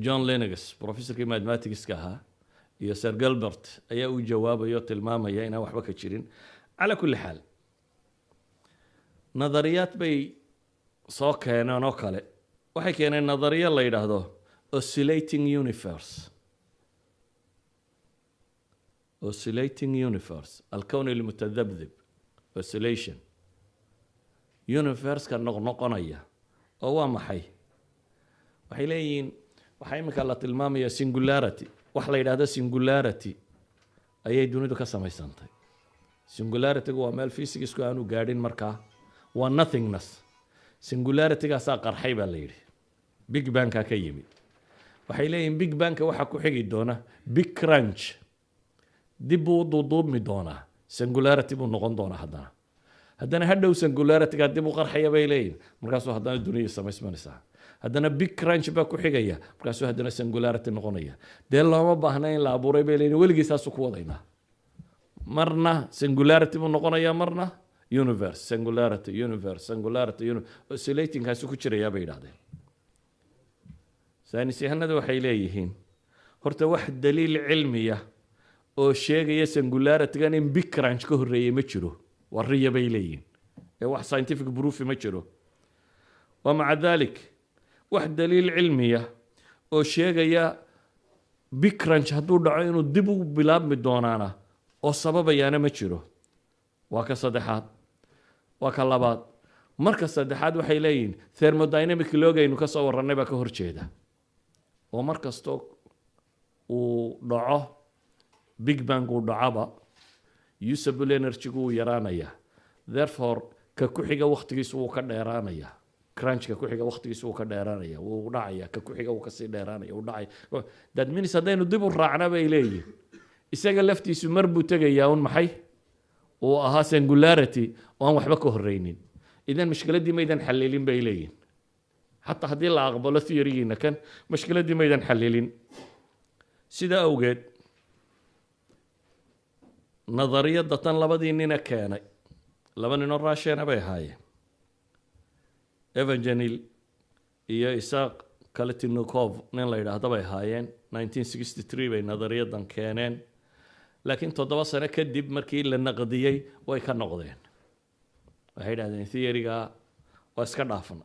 جون لينغس بروفيسور ماثماتكس كها iyo Sir Gilbert ayaa u jawaabayo tilmaamaya inaan waxba ka jirin ala kulli xaal nadariyaad bay soo keeneen oo kale waxay keeneen nadariyo la yiraahdo oscillating universe الكون المتذبذب oscillation universe ka noqnoqonaya oo waa maxay waxay leeyihiin waxay imika la tilmaamaya singularity wax la yiraahdo singularity ayay dunidu ka samaysantay singularity waa meel physics-ku aanu gaadhin markaa waa nothingness singularity-ga saa qarxay baa la yiri big bang ka yimid waxay leeyihiin big bang waxa ku xigi doona big crunch dib u duuduubmi doona singularity buu noqon doona haddana hadhow singularity-ga dib u qarxaya bay leeyihiin markaasoo haddana dunidu samaysmanaysaa haddana big crunch baa ku xigaya markaasoo haddana singularity noqonaya dee looma baahna in la abuuray bay leeyihiin weligiisaasu ku wadaynaa marna singularity buu noqonaya marna universe singularity oscillating-kaasi ku jirayaa bay yidhahdeen saynisyahanadu waxay leeyihiin horta wax daliil cilmiya oo sheegaya singularity-gan in big crunch ka horreeyay ma jiro warriya bay leeyihiin ee wax scientific proof ma jiro ومع ذلك wax daliil cilmiya oo sheegaya big crunch hadduu dhaco inuu dib u bilaabmi doonaana oo sababayaana ma jiro waa ka saddexaad waa ka labaad marka saddexaad waxay leeyihiin thermodynamic logaynu ka soo warranay baa ka horjeeda oo markastoo uu dhaco big bang uu dhacaba usable energy-gu uu yaraanaya therefore ka ku xiga waqtigiisu wuu ka dheeraanaya crunch ka ku xiga waqtigiisu wuu ka dheeraanaya wuu dhacaya ka ku xiga wuu ka sii dheeraanaya wuu dhacay that means haddaynu dib u raacna bay leeyihiin isaga laftiisu mar buu tegayaa un maxay uu ahaa singularity oo aan waxba ka horreynin idan mushkiladii maydan xalilin bay leeyihiin xataa haddii la aqbalo theory-giina kan mushkiladii maydan xalilin sida awgeed nadariyada tan labadii nina keenay laba ninoo raasheena bay ahaayeen evangelil iyo Isaac Kalatinikov nin la yiraahdo bay ahaayeen 1963 bay nadariyadan keeneen laakiin 7 sano kadib markii la naqdiyay way ka noqdeen waxay yiraahdeen theory-ga waa iska dhaafna